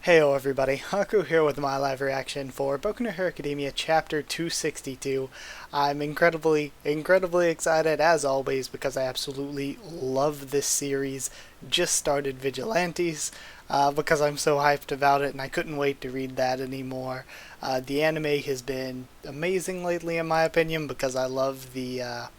Heyo everybody, Haku here with my live reaction for Boku no Hero Academia Chapter 262. I'm incredibly excited as always because I absolutely love this series. Just started Vigilantes because I'm so hyped about it and I couldn't wait to read that anymore. The anime has been amazing lately in my opinion because I love the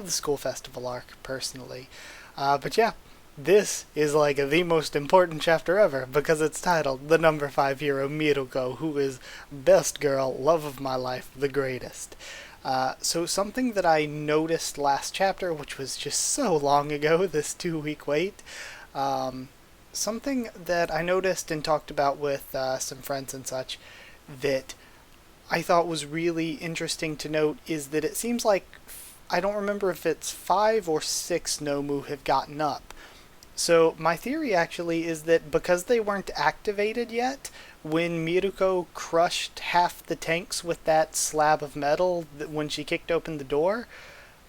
school festival arc personally. But yeah. This is like the most important chapter ever because it's titled The Number 5 Hero Miruko, who is best girl, love of my life, the greatest. So something that I noticed last chapter, which was just so long ago, this 2-week wait, something that I noticed and talked about with some friends and such that I thought was really interesting to note is that it seems like, I don't remember if it's 5 or 6 Nomu have gotten up. So my theory actually is that because they weren't activated yet, when Miruko crushed half the tanks with that slab of metal when she kicked open the door,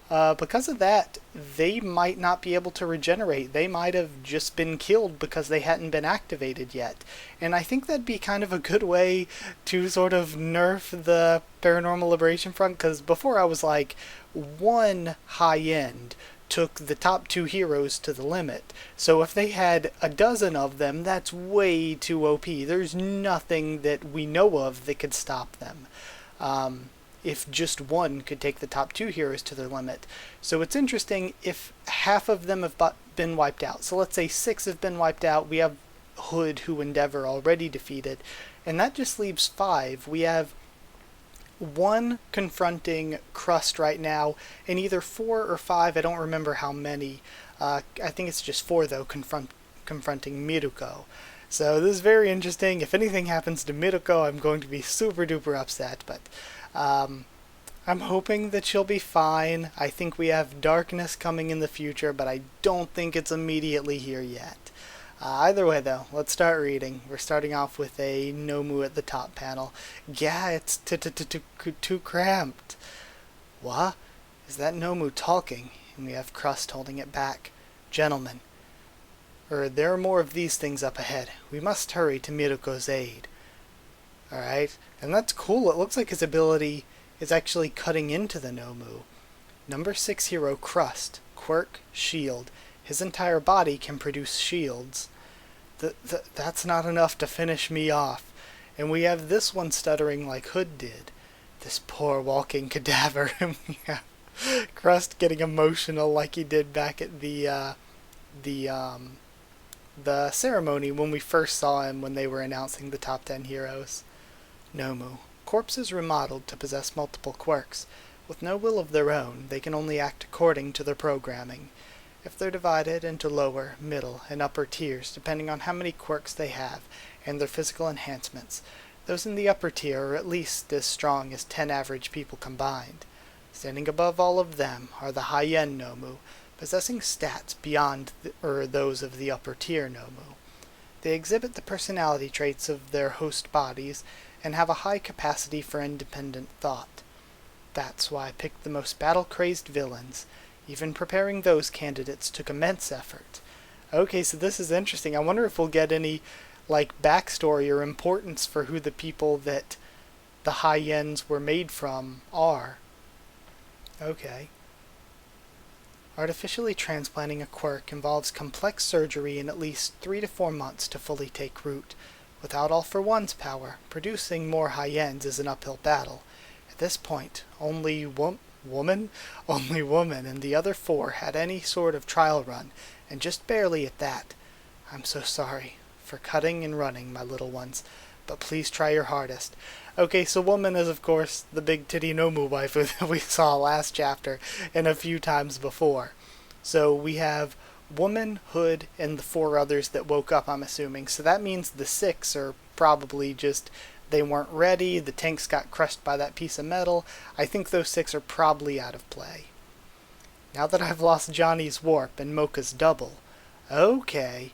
because of that, they might not be able to regenerate. They might have just been killed because they hadn't been activated yet. And I think that'd be kind of a good way to sort of nerf the Paranormal Liberation Front, because before I was like, one high end took the top 2 heroes to the limit. So if they had a dozen of them, that's way too OP. There's nothing that we know of that could stop them. If just one could take the top 2 heroes to their limit. So it's interesting if half of them have been wiped out. So let's say 6 have been wiped out. We have Hood, who Endeavor already defeated. And that just leaves 5. We have 1 confronting Crust right now, and either 4 or 5, I don't remember how many, I think it's just 4 though, confronting Miruko. So this is very interesting. If anything happens to Miruko, I'm going to be super duper upset, but I'm hoping that she'll be fine. I think we have darkness coming in the future, but I don't think it's immediately here yet. Either way though, let's start reading. We're starting off with a Nomu at the top panel. Yeah, it's too cramped. What? Is that Nomu talking? And we have Crust holding it back. Gentlemen, there are more of these things up ahead. We must hurry to Miruko's aid. Alright, and that's cool. It looks like his ability is actually cutting into the Nomu. Number 6 hero Crust. Quirk, shield. His entire body can produce shields. That's not enough to finish me off. And we have this one stuttering like Hood did. This poor walking cadaver. And we have Crust getting emotional like he did back at the ceremony when we first saw him when they were announcing the top 10 heroes. Nomu. Corpses remodeled to possess multiple quirks. With no will of their own, they can only act according to their programming. If they're divided into lower, middle, and upper tiers depending on how many quirks they have and their physical enhancements, those in the upper tier are at least as strong as 10 average people combined. Standing above all of them are the high-end Nomu, possessing stats beyond those of the upper tier Nomu. They exhibit the personality traits of their host bodies and have a high capacity for independent thought. That's why I picked the most battle-crazed villains. Even preparing those candidates took immense effort. Okay, so this is interesting. I wonder if we'll get any, backstory or importance for who the people that the high-ends were made from are. Okay. Artificially transplanting a quirk involves complex surgery in at least 3 to 4 months to fully take root. Without All for One's power, producing more high-ends is an uphill battle. At this point, only woman and the other 4 had any sort of trial run, and just barely at that. I'm so sorry for cutting and running, my little ones, but please try your hardest. Okay, so woman is of course the big titty Nomu waifu that we saw last chapter and a few times before. So we have woman, Hood, and the 4 others that woke up, I'm assuming. So that means the 6 are probably just, they weren't ready, the tanks got crushed by that piece of metal. I think those 6 are probably out of play. Now that I've lost Johnny's warp and Mocha's double. Okay.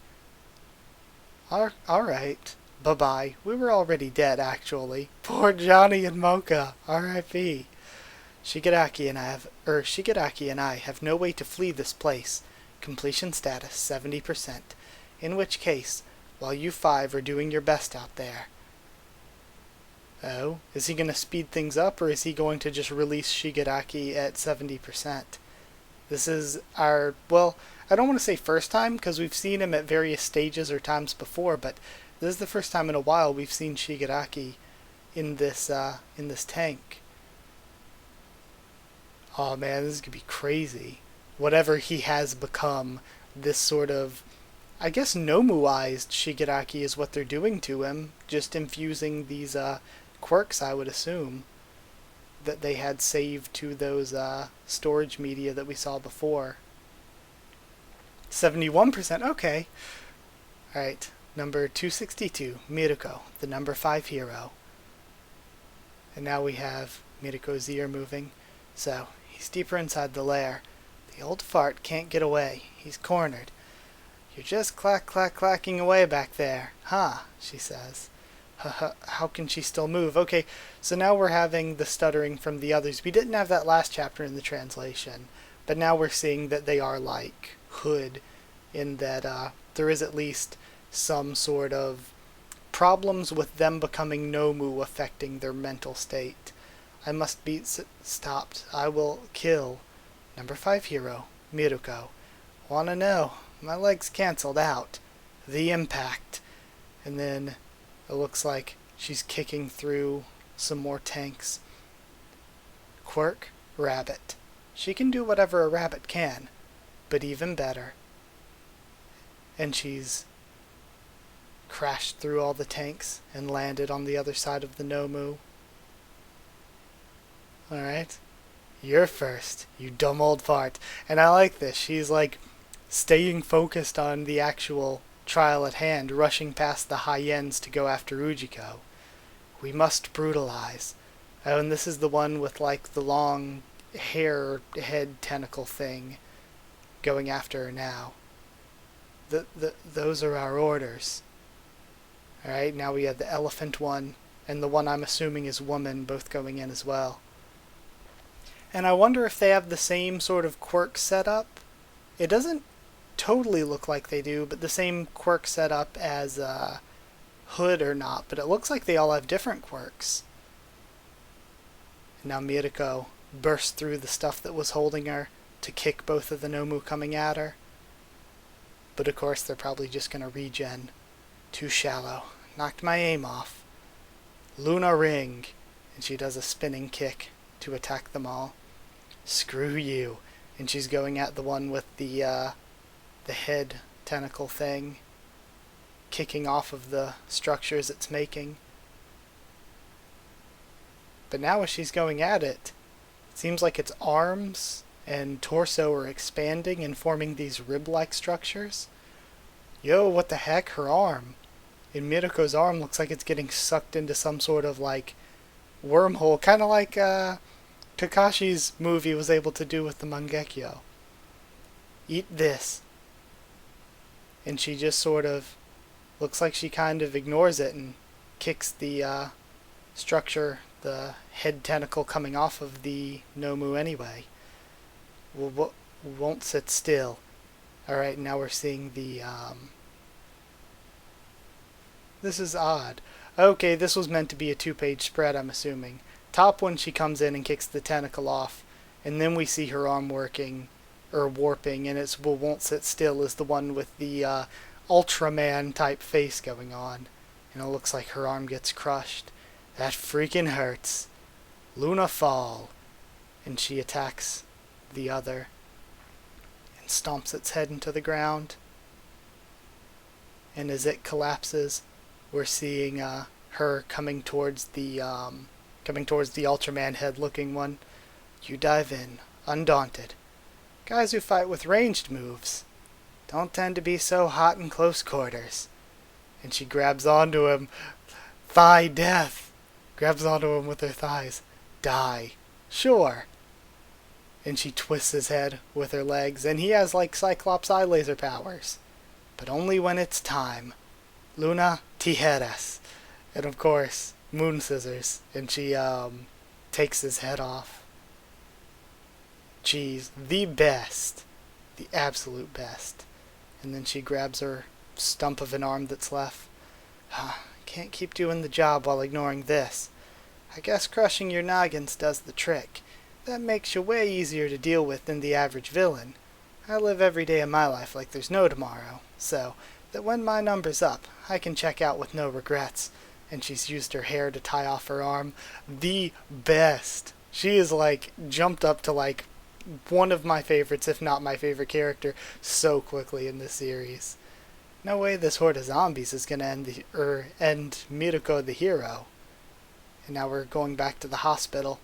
Alright. Bye-bye. We were already dead, actually. Poor Johnny and Mocha. R.I.P. Shigaraki and I have no way to flee this place. Completion status 70%. In which case, while you five are doing your best out there. Oh, is he going to speed things up, or is he going to just release Shigaraki at 70%? This is our, well, I don't want to say first time, because we've seen him at various stages or times before, but this is the first time in a while we've seen Shigaraki in this tank. Oh man, this is going to be crazy. Whatever he has become, this sort of, I guess Nomu-ized Shigaraki is what they're doing to him, just infusing these quirks, I would assume, that they had saved to those storage media that we saw before. 71%, okay. Alright, number 262, Miruko, the number 5 hero. And now we have Miruko's ear moving. So, he's deeper inside the lair. The old fart can't get away. He's cornered. You're just clacking away back there. Huh, she says. How can she still move? Okay, so now we're having the stuttering from the others. We didn't have that last chapter in the translation, but now we're seeing that they are like Hood, in that there is at least some sort of problems with them becoming Nomu affecting their mental state. I must be stopped. I will kill. Number 5 hero, Miruko. Wanna know? My legs cancelled out. The impact. And then it looks like she's kicking through some more tanks. Quirk, rabbit. She can do whatever a rabbit can, but even better. And she's crashed through all the tanks and landed on the other side of the Nomu. Alright. You're first, you dumb old fart. And I like this. She's like staying focused on the actual trial at hand, rushing past the hyens to go after Ujiko. We must brutalize. Oh, and this is the one with like the long hair head tentacle thing going after her now. Those are our orders. Alright, now we have the elephant one and the one I'm assuming is woman both going in as well. And I wonder if they have the same sort of quirk setup. It doesn't totally look like they do, but the same quirk setup as Hood or not, but it looks like they all have different quirks. And now Miruko burst through the stuff that was holding her to kick both of the Nomu coming at her. But of course they're probably just going to regen. Too shallow. Knocked my aim off. Luna ring. And she does a spinning kick to attack them all. Screw you. And she's going at the one with the head tentacle thing, kicking off of the structures it's making. But now as she's going at it, it seems like its arms and torso are expanding and forming these rib-like structures. Yo, what the heck? Her arm. And Miruko's arm looks like it's getting sucked into some sort of like wormhole, kind of like Kakashi's movie was able to do with the Mangekyo. Eat this. And she just sort of looks like she kind of ignores it and kicks the structure, the head tentacle coming off of the Nomu anyway. Won't sit still. Alright, now we're seeing the this is odd. Okay, this was meant to be a 2-page spread, I'm assuming. Top one, she comes in and kicks the tentacle off, and then we see her arm working, or warping, and it's won't sit still is the one with the Ultraman type face going on. And it looks like her arm gets crushed. That freaking hurts. Luna fall. And she attacks the other and stomps its head into the ground. And as it collapses, we're seeing her coming towards the Ultraman head looking one. You dive in, undaunted. Guys who fight with ranged moves don't tend to be so hot in close quarters. And she grabs onto him. Thigh death. Grabs onto him with her thighs. Die. Sure. And she twists his head with her legs, and he has like Cyclops eye laser powers. But only when it's time. Luna, tijeras. And of course, moon scissors. And she takes his head off. Jeez, the best. The absolute best. And then she grabs her stump of an arm that's left. Can't keep doing the job while ignoring this. I guess crushing your noggins does the trick. That makes you way easier to deal with than the average villain. I live every day of my life like there's no tomorrow, so that when my number's up, I can check out with no regrets. And she's used her hair to tie off her arm. The best. She is jumped up to one of my favorites, if not my favorite character, so quickly in this series. No way this horde of zombies is gonna end Miruko the hero. And now we're going back to the hospital.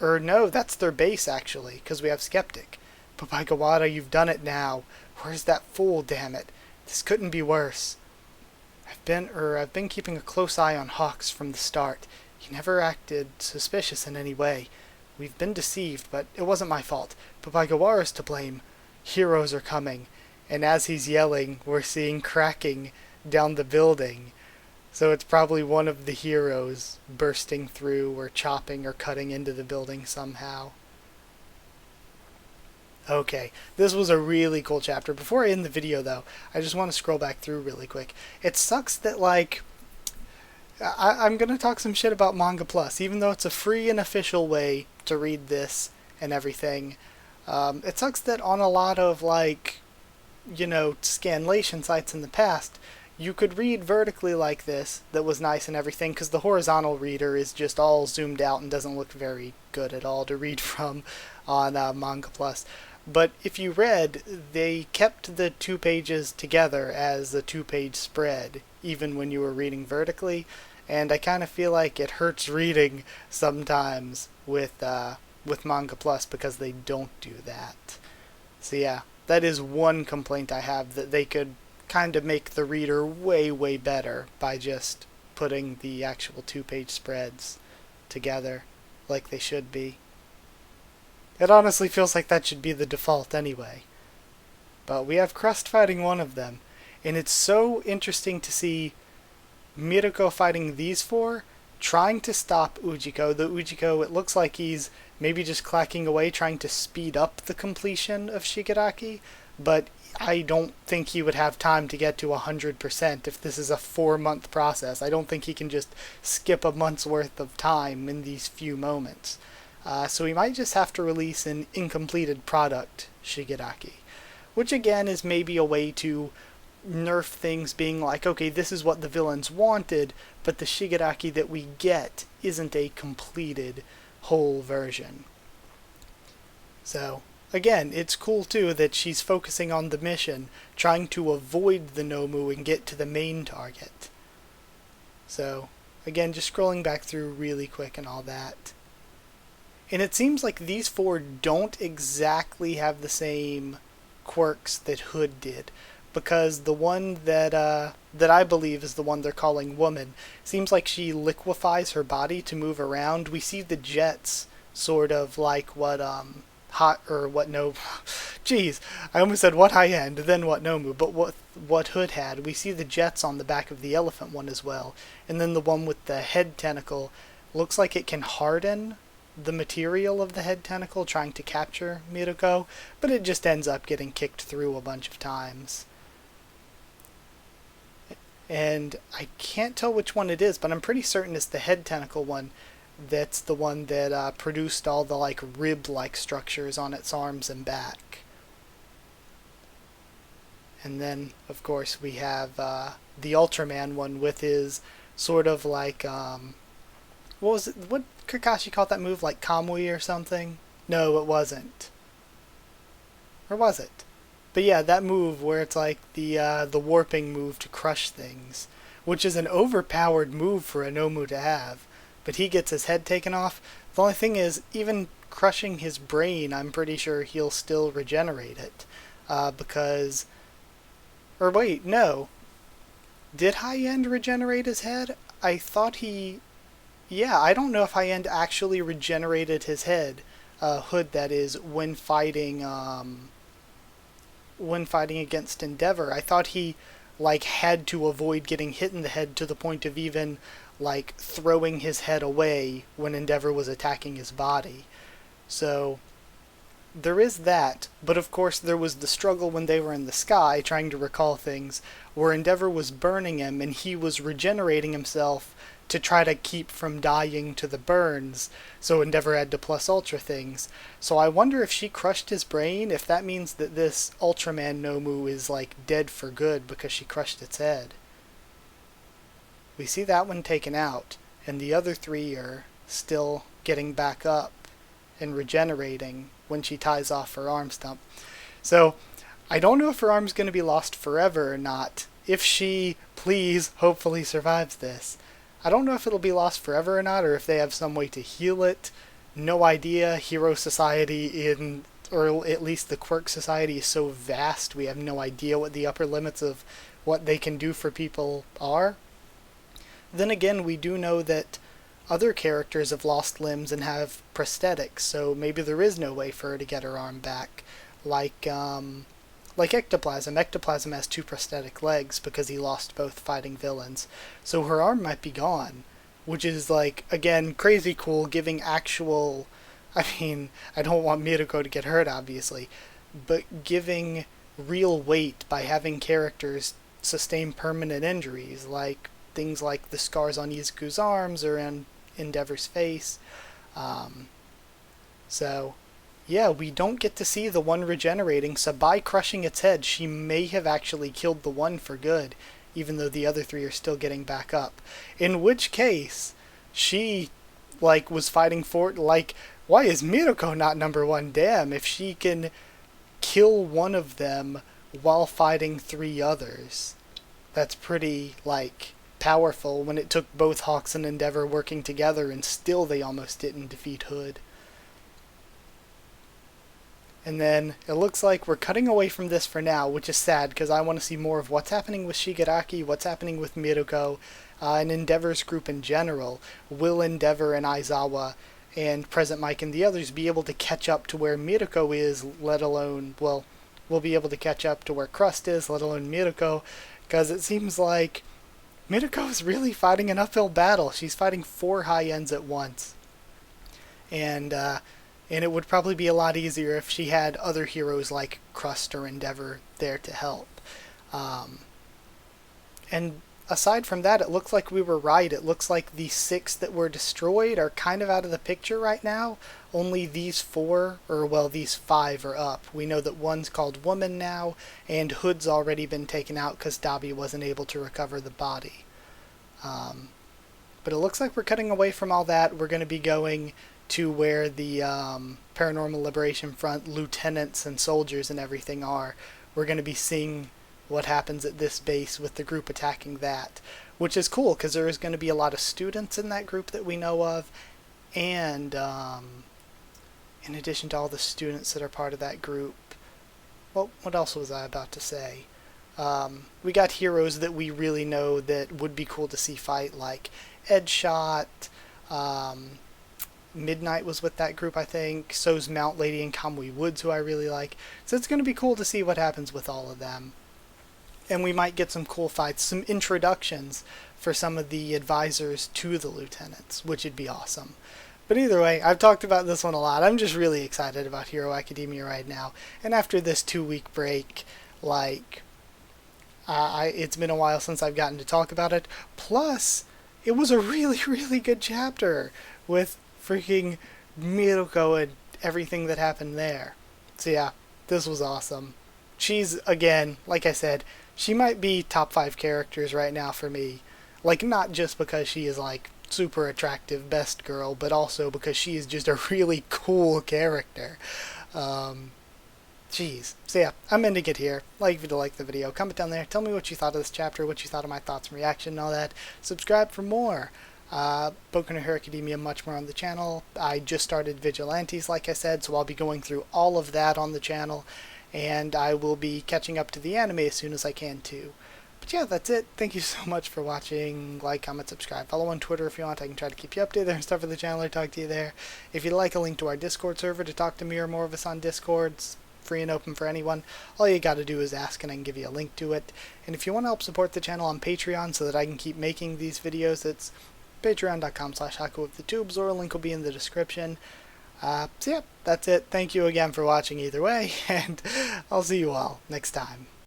No, that's their base actually, because we have Skeptic. Papagawara, you've done it now. Where's that fool, damn it? This couldn't be worse. I've been keeping a close eye on Hawks from the start. He never acted suspicious in any way. We've been deceived, but it wasn't my fault. Papagawara's to blame. Heroes are coming. And as he's yelling, we're seeing cracking down the building. So it's probably one of the heroes bursting through or chopping or cutting into the building somehow. Okay, this was a really cool chapter. Before I end the video, though, I just want to scroll back through really quick. It sucks that, I'm going to talk some shit about Manga Plus, even though it's a free and official way to read this and everything. It sucks that on a lot of, scanlation sites in the past, you could read vertically like this, that was nice and everything, because the horizontal reader is just all zoomed out and doesn't look very good at all to read from on Manga Plus. But if you read, they kept the 2 pages together as a 2-page spread, even when you were reading vertically, and I kind of feel like it hurts reading sometimes with Manga Plus because they don't do that. So yeah, that is one complaint I have, that they could kind of make the reader way, way better by just putting the actual 2-page spreads together like they should be. It honestly feels like that should be the default anyway. But we have Crust fighting one of them, and it's so interesting to see Miruko fighting these 4, trying to stop Ujiko. The Ujiko, it looks like he's maybe just clacking away, trying to speed up the completion of Shigaraki, but I don't think he would have time to get to 100% if this is a 4-month process. I don't think he can just skip a month's worth of time in these few moments. So we might just have to release an incompleted product Shigaraki, which again is maybe a way to nerf things, being like, okay, this is what the villains wanted, but the Shigaraki that we get isn't a completed whole version. So again, it's cool too that she's focusing on the mission, trying to avoid the Nomu and get to the main target. So again, just scrolling back through really quick and all that. And it seems like these 4 don't exactly have the same quirks that Hood did, because the one that I believe is the one they're calling Woman seems like she liquefies her body to move around. We see the jets sort of like what Jeez, I almost said what high end, then what Nomu, but what Hood had. We see the jets on the back of the elephant one as well, and then the one with the head tentacle looks like it can harden the material of the head tentacle, trying to capture Miruko, but it just ends up getting kicked through a bunch of times. And I can't tell which one it is, but I'm pretty certain it's the head tentacle one that's the one that produced all the rib-like structures on its arms and back. And then, of course, we have the Ultraman one with his sort of what was it? What Kakashi called that move? Kamui or something? No, it wasn't. Or was it? But yeah, that move where it's the warping move to crush things, which is an overpowered move for a Nomu to have. But he gets his head taken off. The only thing is, even crushing his brain, I'm pretty sure he'll still regenerate it. Because... Or wait, no. Did High End regenerate his head? I thought he... Yeah, I don't know if High End actually regenerated his head. Hood, that is, when fighting against Endeavor. I thought he, had to avoid getting hit in the head to the point of even, throwing his head away when Endeavor was attacking his body. So, there is that, but of course there was the struggle when they were in the sky trying to recall things, where Endeavor was burning him and he was regenerating himself to try to keep from dying to the burns, so Endeavor had to plus ultra things. So I wonder if she crushed his brain, if that means that this Ultraman Nomu is like dead for good because she crushed its head. We see that one taken out, and the other three are still getting back up and regenerating when she ties off her arm stump. So I don't know if her arm's going to be lost forever or not. If she, please, hopefully survives this. I don't know if it'll be lost forever or not, or if they have some way to heal it. No idea. Hero Society or at least the Quirk Society is so vast, we have no idea what the upper limits of what they can do for people are. Then again, we do know that other characters have lost limbs and have prosthetics, so maybe there is no way for her to get her arm back. Like Ectoplasm. Ectoplasm has 2 prosthetic legs because he lost both fighting villains. So her arm might be gone, which is, like, again, crazy cool, giving actual... I mean, I don't want Miruko to get hurt, obviously, but giving real weight by having characters sustain permanent injuries, like things like the scars on Izuku's arms or on Endeavor's face. So, yeah, we don't get to see the one regenerating, so by crushing its head, she may have actually killed the one for good, even though the other 3 are still getting back up. In which case, she, like, was fighting for, like, why is Miruko not number 1? Damn, if she can kill one of them while fighting 3 others. That's pretty, like, powerful when it took both Hawks and Endeavor working together and still they almost didn't defeat Hood. And then it looks like we're cutting away from this for now, which is sad because I want to see more of what's happening with Shigaraki, what's happening with Miruko, and Endeavor's group in general. Will Endeavor and Aizawa and Present Mike and the others be able to catch up to where Miruko is, let alone, well, we'll be able to catch up to where Crust is, let alone Miruko, because it seems like Miruko is really fighting an uphill battle. She's fighting 4 high ends at once. And it would probably be a lot easier if she had other heroes like Crust or Endeavor there to help. And aside from that, it looks like we were right. It looks like the 6 that were destroyed are kind of out of the picture right now. Only these 4, or well, these 5 are up. We know that one's called Woman now, and Hood's already been taken out because Dabi wasn't able to recover the body. But it looks like we're cutting away from all that. We're going to be going to where the Paranormal Liberation Front lieutenants and soldiers and everything are. We're going to be seeing what happens at this base with the group attacking that, which is cool because there is going to be a lot of students in that group that we know of, and in addition to all the students that are part of that group, well, what else was I about to say? We got heroes that we really know that would be cool to see fight, like Edshot. Midnight was with that group, I think. So's Mount Lady and Kamui Woods, who I really like. So it's going to be cool to see what happens with all of them. And we might get some cool fights, some introductions for some of the advisors to the lieutenants, which would be awesome. But either way, I've talked about this one a lot. I'm just really excited about Hero Academia right now. And after this 2-week break, like, it's been a while since I've gotten to talk about it. Plus, it was a really, really good chapter with freaking Miruko and everything that happened there. So yeah, this was awesome. She's, again, like I said, she might be top 5 characters right now for me. Like, not just because she is, like, super attractive best girl, but also because she is just a really cool character. Jeez. So yeah, I'm ending it here. Like if you like the video, comment down there, tell me what you thought of this chapter, what you thought of my thoughts and reaction and all that. Subscribe for more. Boku no Hero Academia, much more on the channel. I just started Vigilantes, like I said, so I'll be going through all of that on the channel, and I will be catching up to the anime as soon as I can too. But yeah, that's it. Thank you so much for watching. Like, comment, subscribe. Follow on Twitter if you want. I can try to keep you updated there and stuff for the channel or talk to you there. If you'd like a link to our Discord server to talk to me or more of us on Discord, it's free and open for anyone. All you gotta do is ask and I can give you a link to it. And if you want to help support the channel on Patreon so that I can keep making these videos, it's patreon.com/Haku with the tubes, or a link will be in the description. So yeah, that's it. Thank you again for watching either way, and I'll see you all next time.